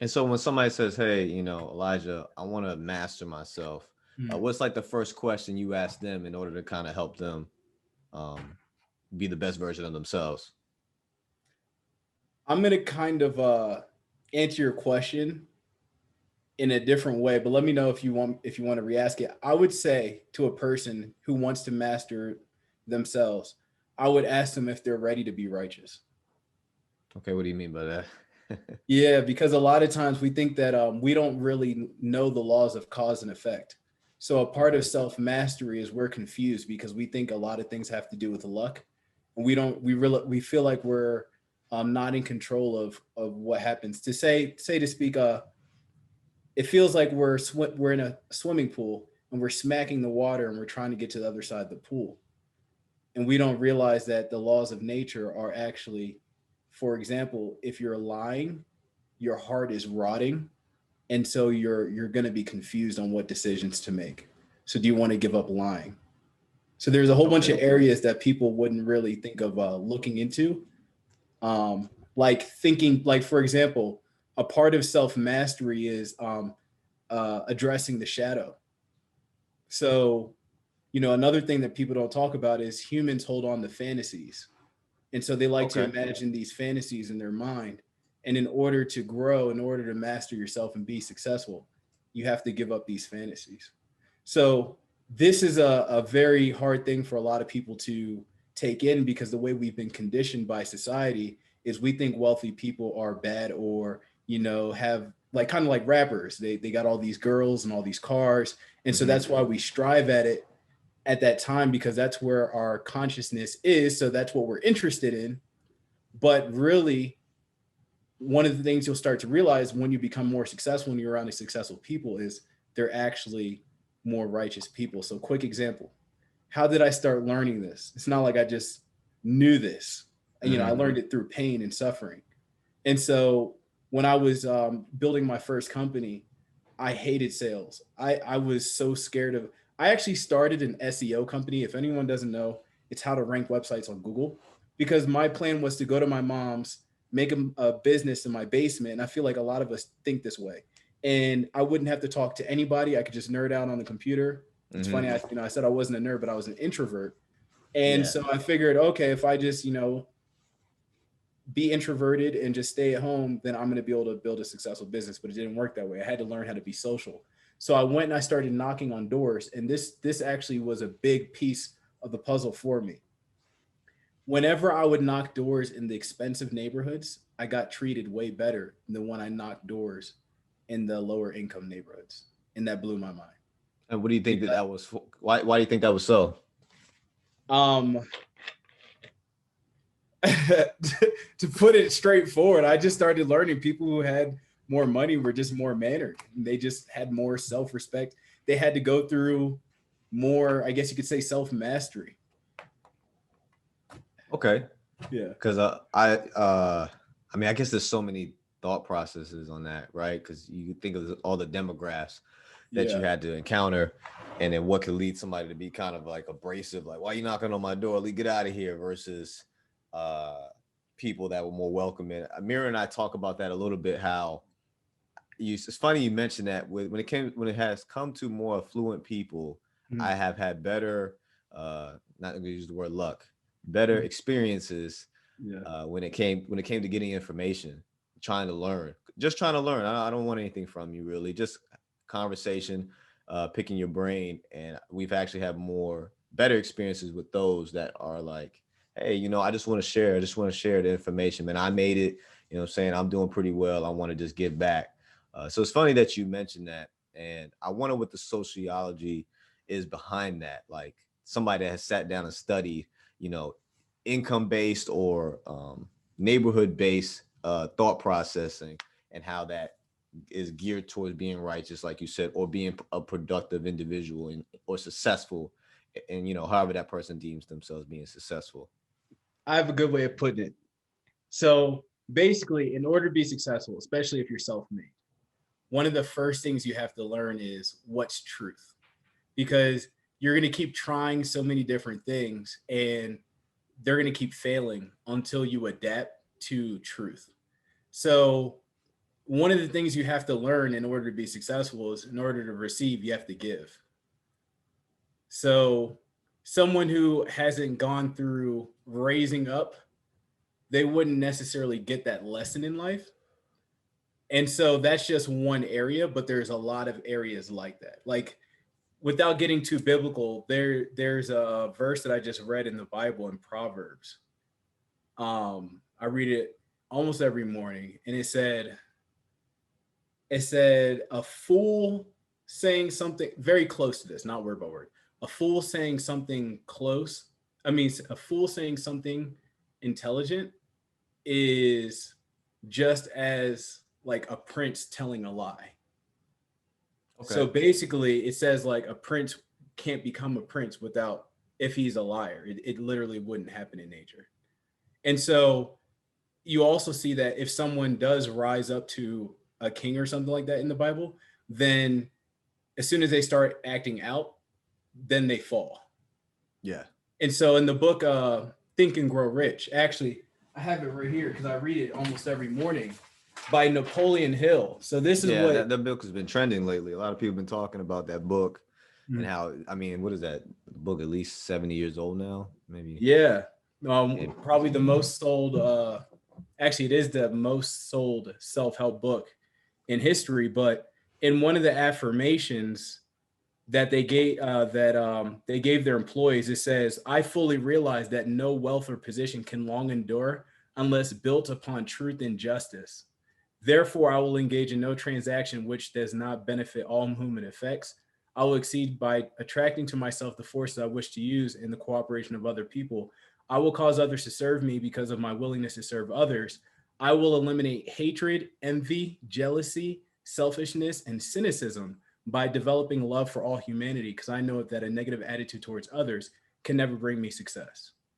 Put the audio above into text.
And so when somebody says, "Hey, Elijah, I want to master myself," Hmm. what's like the first question you ask them in order to kind of help them um, be the best version of themselves? I'm gonna kind of answer your question in a different way, but let me know if you want to re-ask it. I would say to a person who wants to master themselves, I would ask them if they're ready to be righteous. Okay, what do you mean by that? Yeah, because a lot of times we think that we don't really know the laws of cause and effect. So a part of Okay. self mastery is we're confused because we think a lot of things have to do with luck, and we don't. We feel like we're not in control of what happens. To speak, it feels like we're in a swimming pool and we're smacking the water and we're trying to get to the other side of the pool, and we don't realize that the laws of nature are actually, for example, if you're lying, your heart is rotting, and so you're going to be confused on what decisions to make. So do you want to give up lying? So there's a whole bunch Okay. of areas that people wouldn't really think of looking into, like thinking, like for example, a part of self mastery is addressing the shadow. So another thing that people don't talk about is humans hold on to fantasies, and so they like to Okay. imagine these fantasies in their mind. And in order to grow, in order to master yourself and be successful, you have to give up these fantasies. So this is a very hard thing for a lot of people to take in, because the way we've been conditioned by society is we think wealthy people are bad, or have, like, kind of like rappers, they got all these girls and all these cars, and so Hmm. that's why we strive at it at that time, because that's where our consciousness is, so that's what we're interested in. But really, one of the things you'll start to realize when you become more successful and you're around these successful people is they're actually more righteous people. So quick example, how did I start learning this? It's not like I just knew this. I Hmm. learned it through pain and suffering. And so when I was building my first company, I hated sales. I was so scared of. I actually started an SEO company. If anyone doesn't know, it's how to rank websites on Google. Because my plan was to go to my mom's, make a business in my basement, and I feel like a lot of us think this way. And I wouldn't have to talk to anybody. I could just nerd out on the computer. It's Hmm. funny, I said I wasn't a nerd, but I was an introvert. And Yeah. so I figured, okay, if I just be introverted and just stay at home, then I'm going to be able to build a successful business. But it didn't work that way. I had to learn how to be social. So I went and I started knocking on doors, and this actually was a big piece of the puzzle for me. Whenever I would knock doors in the expensive neighborhoods, I got treated way better than when I knocked doors in the lower income neighborhoods, and that blew my mind. And what do you think that Because that was for? Why do you think that was so? um to put it straightforward, I just started learning people who had more money were just more mannered. They just had more self respect. They had to go through more, I guess you could say, self mastery. Okay. Yeah. Because I mean, I guess there's so many thought processes on that, right? Because you think of all the demographics that you Yeah. had to encounter, and then what could lead somebody to be kind of like abrasive, like, "Why you knocking on my door? Get out of here," versus uh, people that were more welcoming. Amira and I talk about that a little bit. How it's funny you mentioned that when it has come to more affluent people, I Mm-hmm. have had better, not going to use the word luck, better experiences Yeah. when it came to getting information, trying to learn, just trying to learn. I don't want anything from you really, just conversation, picking your brain, and we've actually had more better experiences with those that are like, hey, I just want to share. I just want to share the information, man. I made it. I'm saying I'm doing pretty well. I want to just give back. So it's funny that you mentioned that, and I wonder what the sociology is behind that. Like somebody that has sat down and studied, you know, income based or neighborhood based thought processing, and how that is geared towards being righteous, like you said, or being a productive individual and or successful, and however that person deems themselves being successful. I have a good way of putting it. So basically, in order to be successful, especially if you're self made, one of the first things you have to learn is what's truth, because you're going to keep trying so many different things and they're going to keep failing until you adapt to truth. So one of the things you have to learn in order to be successful is in order to receive, you have to give. So, someone who hasn't gone through raising up, they wouldn't necessarily get that lesson in life. And so that's just one area, but there's a lot of areas like that. Like, without getting too biblical, there's a verse that I just read in the Bible in Proverbs. I read it almost every morning, and it said a fool saying something very close to this, not word by word. A fool saying something close. I mean, a fool saying something intelligent is just as like a prince telling a lie. So Okay. basically, it says like a prince can't become a prince without if he's a liar. It literally wouldn't happen in nature. And so you also see that if someone does rise up to a king or something like that in the Bible, then as soon as they start acting out, then they fall. Yeah. And so in the book Think and Grow Rich, actually, I have it right here because I read it almost every morning by Napoleon Hill. So this is Yeah, what. that book has been trending lately. A lot of people have been talking about that book and Mm. how, I mean, what is that book? At least 70 years old now, maybe. Yeah, Yeah. probably the most sold. Actually, it is the most sold self-help book in history. But in one of the affirmations that they gave their employees, it says, "I fully realize that no wealth or position can long endure unless built upon truth and justice. Therefore, I will engage in no transaction which does not benefit all whom it affects. I will exceed by attracting to myself the forces I wish to use in the cooperation of other people. I will cause others to serve me because of my willingness to serve others. I will eliminate hatred, envy, jealousy, selfishness, and cynicism by developing love for all humanity because I know that a negative attitude towards others can never bring me success."